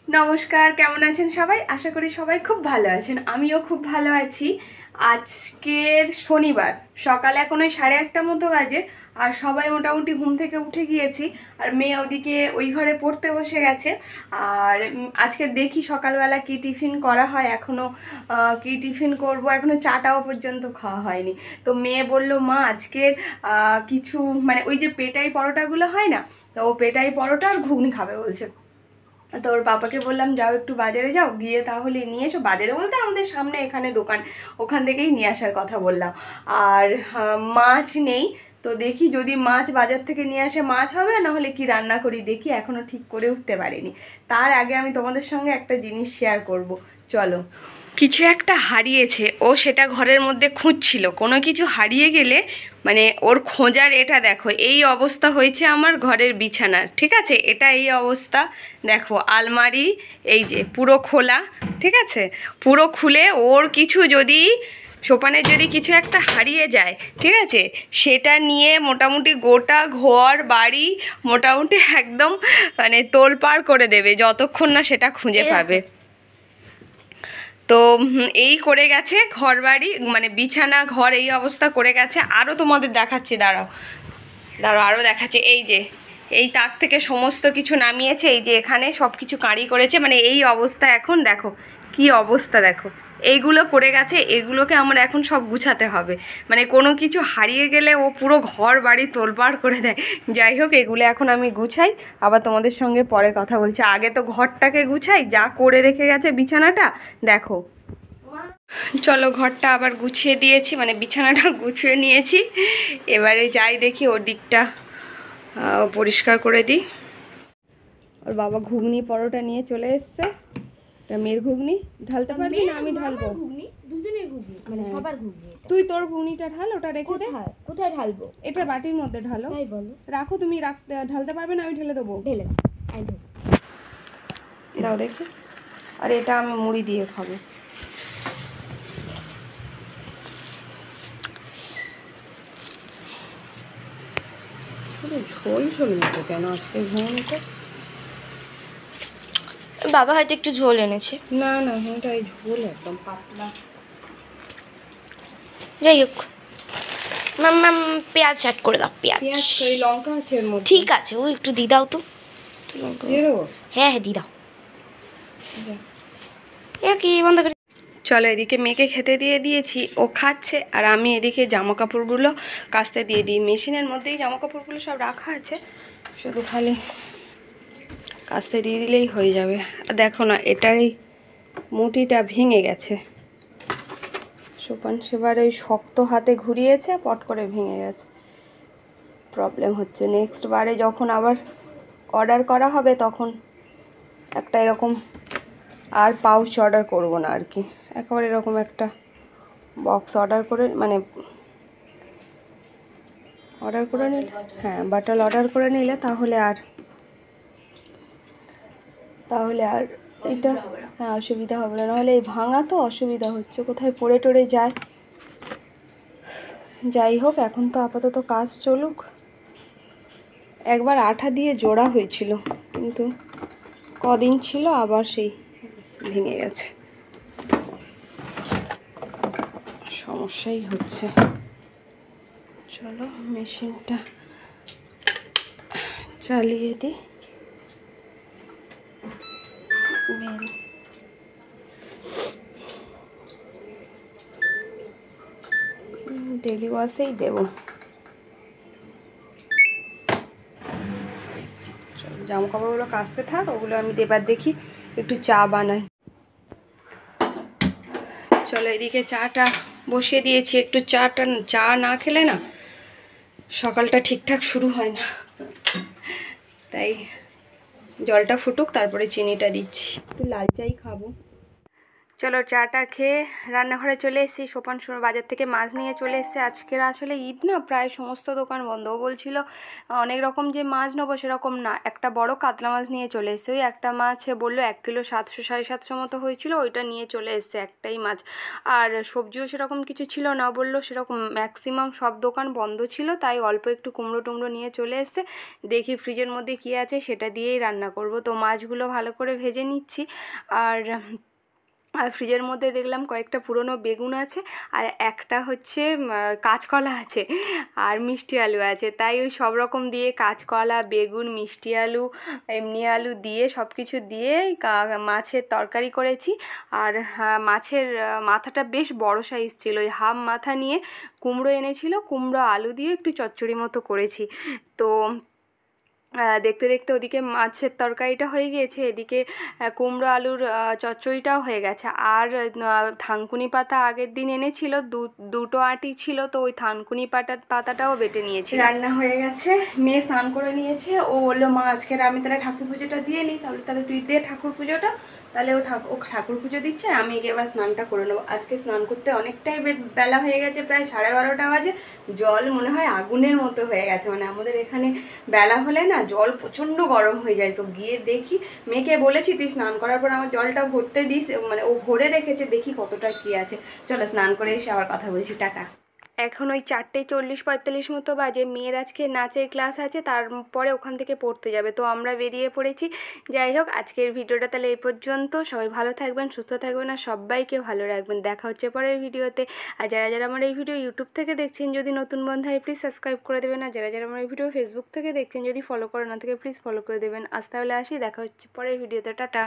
নমস্কার, কেমন আছেন সবাই? আশা করি সবাই খুব ভালো আছেন। আমিও খুব ভালো আছি। আজকের শনিবার, সকাল এখন ওই 8:30 মতো বাজে। আর সবাই মোটামুটি ঘুম থেকে উঠে গিয়েছি। আর মেয়ে ওদিকে ওই ঘরে পড়তে বসে গেছে। আর আজকে দেখি সকালবেলা কি টিফিন করা হয়। এখনও কি টিফিন করব, এখনও চাটাও পর্যন্ত খাওয়া হয়নি। তো মেয়ে বলল, মা আজকের কিছু মানে ওই যে পেটাই পরোটাগুলো হয় না, তো ও পেটাই পরোটা আর ঘুগনি খাবে বলছে। তো ওর পাপাকে বললাম, যাও একটু বাজারে যাও, গিয়ে তাহলে নিয়ে এসো। বাজারে বলতে আমাদের সামনে এখানে দোকান, ওখান থেকেই নিয়ে আসার কথা বললাম। আর মাছ নেই, তো দেখি যদি মাছ বাজার থেকে নিয়ে আসে মাছ হবে, না হলে কি রান্না করি দেখি, এখনও ঠিক করে উঠতে পারিনি। তার আগে আমি তোমাদের সঙ্গে একটা জিনিস শেয়ার করব, চলো। কিছু একটা হারিয়েছে, ও সেটা ঘরের মধ্যে খুঁজছিল। কোনো কিছু হারিয়ে গেলে মানে ওর খোঁজার এটা দেখো, এই অবস্থা হয়েছে আমার ঘরের বিছানার, ঠিক আছে? এটা এই অবস্থা দেখো, আলমারি এই যে পুরো খোলা, ঠিক আছে? পুরো খুলে ওর কিছু যদি সোপানের যদি কিছু একটা হারিয়ে যায়, ঠিক আছে, সেটা নিয়ে মোটামুটি গোটা ঘর বাড়ি মোটামুটি একদম মানে তোলপাড় করে দেবে যতক্ষণ না সেটা খুঁজে পাবে। তো এই করে গেছে ঘর বাড়ি, মানে বিছানা ঘর এই অবস্থা করে গেছে। আরও তোমাদের দেখাচ্ছি, দাঁড়াও দাঁড়াও আরও দেখাচ্ছি। এই যে এই তাক থেকে সমস্ত কিছু নামিয়েছে, এই যে এখানে সব কিছু কাঁড়ি করেছে, মানে এই অবস্থা এখন দেখো কি অবস্থা দেখো, এইগুলো করে গেছে। এগুলোকে আমার এখন সব গুছাতে হবে, মানে কোনো কিছু হারিয়ে গেলে ও পুরো ঘর বাড়ি তোলপাড় করে দেয়। যাই হোক, এগুলো এখন আমি গুছাই, আবার তোমাদের সঙ্গে পরে কথা বলছি। আগে তো ঘরটাকে গুছাই, যা করে রেখে গেছে বিছানাটা দেখো। চলো, ঘরটা আবার গুছিয়ে দিয়েছি, মানে বিছানাটা গুছিয়ে নিয়েছি। এবারে যাই দেখি ওর দিকটা পরিষ্কার করে দিই। ওর বাবা ঘুগনি পরোটা নিয়ে চলে এসছে। মেয়ের ঘুগনি ঢালতে পারবি না? আমি ঢালবো। দুজনের ঘুগনি, মানে সবার ঘুগনি। তুই তোর ঘুগনিটা ঢাল, ওটা রেখে দে। কোথায় ঢালবো? এটা বাটির মধ্যে ঢালো। তাই বলো। রাখো, তুমি ঢালতে পারবে না? আমি ঢেলে দেবো। ঢেলে দাও দেখি। আর এটা আমি মুড়ি দিয়ে খাবো। ঝোল ঝোল মতো কেন আজকে ঘুগনিটা? বাবা হয়তো একটু ঝোল এনেছে। না না, ঘুগনিটা এই ঝোল একদম পাতলা। যাই হোক, মাম পেঁয়াজ অ্যাড করে দাও। পেঁয়াজ এই লঙ্কা আছে এর মধ্যে। ঠিক আছে, ও একটু দিয়ে দাও তো। দিয়ে দেবো? হ্যাঁ দিয়ে দাও। কি বন্ধ করে। চলো, এদিকে মেয়েকে খেতে দিয়ে দিয়েছি, ও খাচ্ছে। আর আমি এদিকে জামা কাপড়গুলো কাচতে দিয়ে দিই। মেশিনের মধ্যেই জামা কাপড়গুলো সব রাখা আছে, শুধু খালি কাচতে দিয়ে দিলেই হয়ে যাবে। দেখো না, এটার এই মুঠিটা ভেঙে গেছে। সোপান সেবার ওই শক্ত হাতে ঘুরিয়েছে, পট করে ভেঙে গেছে। প্রবলেম হচ্ছে। নেক্সট বারে যখন আবার অর্ডার করা হবে তখন একটা এরকম আর পাউচ অর্ডার করব না আর কি, একেবারে এরকম একটা বক্স অর্ডার করে, মানে অর্ডার করে নিলে, হ্যাঁ বাটল অর্ডার করে নিলে তাহলে আর এটা হ্যাঁ অসুবিধা হবে না। নাহলে এই ভাঙা তো অসুবিধা হচ্ছে, কোথায় পড়ে টড়ে যায়। যাই হোক, এখন তো আপাতত কাজ চলুক। একবার আঠা দিয়ে জোড়া হয়েছিল, কিন্তু কদিন ছিল আবার সেই ভেঙে গেছে। সমস্যাই হচ্ছে। চলো মেশিনটা চালিয়ে দিই। ডেলি ওয়াশেই দেবো। জামা কাপড়গুলো কাচতে থাক, ওগুলো আমি দেবার দেখি একটু চা বানাই। চলো, এদিকে চাটা বসিয়ে দিয়েছি। একটু চা না খেলে না সকালটা ঠিকঠাক শুরু হয় না, তাই জলটা ফুটুক তারপরে চিনিটা দিচ্ছি। একটু লাল চাই খাবো। চলো চাটা খেয়ে রান্নাঘরে চলে এসেছি। সোপান বাজার থেকে মাছ নিয়ে চলে এসেছে। আজকের আসলে ঈদ না, প্রায় সমস্ত দোকান বন্ধ। ও বলছিল অনেক রকম যে মাছ নেবো সেরকম না, একটা বড় কাতলা মাছ নিয়ে চলে এসেছে। ওই একটা মাছ বললো 1 কিলো 700 750 মতো হয়েছিল, ওইটা নিয়ে চলে এসেছে একটাই মাছ। আর সবজিও সেরকম কিছু ছিল না, বললো সেরকম ম্যাক্সিমাম সব দোকান বন্ধ ছিল, তাই অল্প একটু কুমড়ো টুমড়ো নিয়ে চলে এসেছে। দেখি ফ্রিজের মধ্যে কী আছে, সেটা দিয়েই রান্না করব। তো মাছগুলো ভালো করে ভেজে নিচ্ছি। আর ফ্রিজের মধ্যে দেখলাম কয়েকটা পুরনো বেগুন আছে, আর একটা হচ্ছে কাঁচকলা আছে, আর মিষ্টি আলু আছে। তাই ওই সব রকম দিয়ে কাঁচকলা, বেগুন, মিষ্টি আলু, এমনি আলু দিয়ে সব কিছু দিয়ে মাছের তরকারি করেছি। আর মাছের মাথাটা বেশ বড় সাইজ ছিল, ওই হাফ মাথা নিয়ে কুমড়ো এনেছিল, কুমড়ো আলু দিয়ে একটু চচ্চড়ি মতো করেছি। তো দেখতে দেখতে ওদিকে মাছের তরকারিটা হয়ে গিয়েছে, এদিকে কুমড়ো আলুর চচ্চড়িটাও হয়ে গেছে। আর থানকুনি পাতা আগের দিন এনেছিল, দুটো আঁটি ছিল, তো ওই থানকুনি পাতাটাও বেটে নিয়েছি। রান্না হয়ে গেছে, মেয়ে স্নান করে নিয়েছে। ও বললো মা আজকের আমি তাহলে ঠাকুর পুজোটা দিয়ে নিই। তাহলে তুই দে ঠাকুর পুজোটা। তাহলে ও ঠাকুর পুজো দিচ্ছে, আমি গিয়ে এবার স্নানটা করে নেবো। আজকে স্নান করতে অনেকটাই বেলা হয়ে গেছে, প্রায় 12:30 বাজে। জল মনে হয় আগুনের মতো হয়ে গেছে, মানে আমাদের এখানে বেলা হলে না জল প্রচণ্ড গরম হয়ে যায়। তো গিয়ে দেখি, মেয়েকে বলেছি তুই স্নান করার পর আমার জলটা ভরতে দিস, মানে ও ভরে রেখেছে, দেখি কতটা কী আছে। চলো স্নান করে এসে আবার কথা বলছি, টাটা। এখন ওই 4:40-45 মতো বাজে। মেয়ের আজকে নাচের ক্লাস আছে, তারপরে ওখান থেকে পড়তে যাবে, তো আমরা বেরিয়ে পড়েছি। যাই হোক, আজকের ভিডিওটা তাহলে এই পর্যন্ত। সবাই ভালো থাকবেন, সুস্থ থাকবেন, আর সবাইকে ভালো রাখবেন। দেখা হচ্ছে পরের ভিডিওতে। আর যারা যারা আমার এই ভিডিও ইউটিউব থেকে দেখছেন, যদি নতুন বন্ধু হয় প্লিজ সাবস্ক্রাইব করে দেবেন। আর যারা যারা আমার এই ভিডিও ফেসবুক থেকে দেখছেন, যদি ফলো করে না থাকে প্লিজ ফলো করে দেবেন। আজ তাহলে আসি, দেখা হচ্ছে পরের ভিডিওতে, টাটা।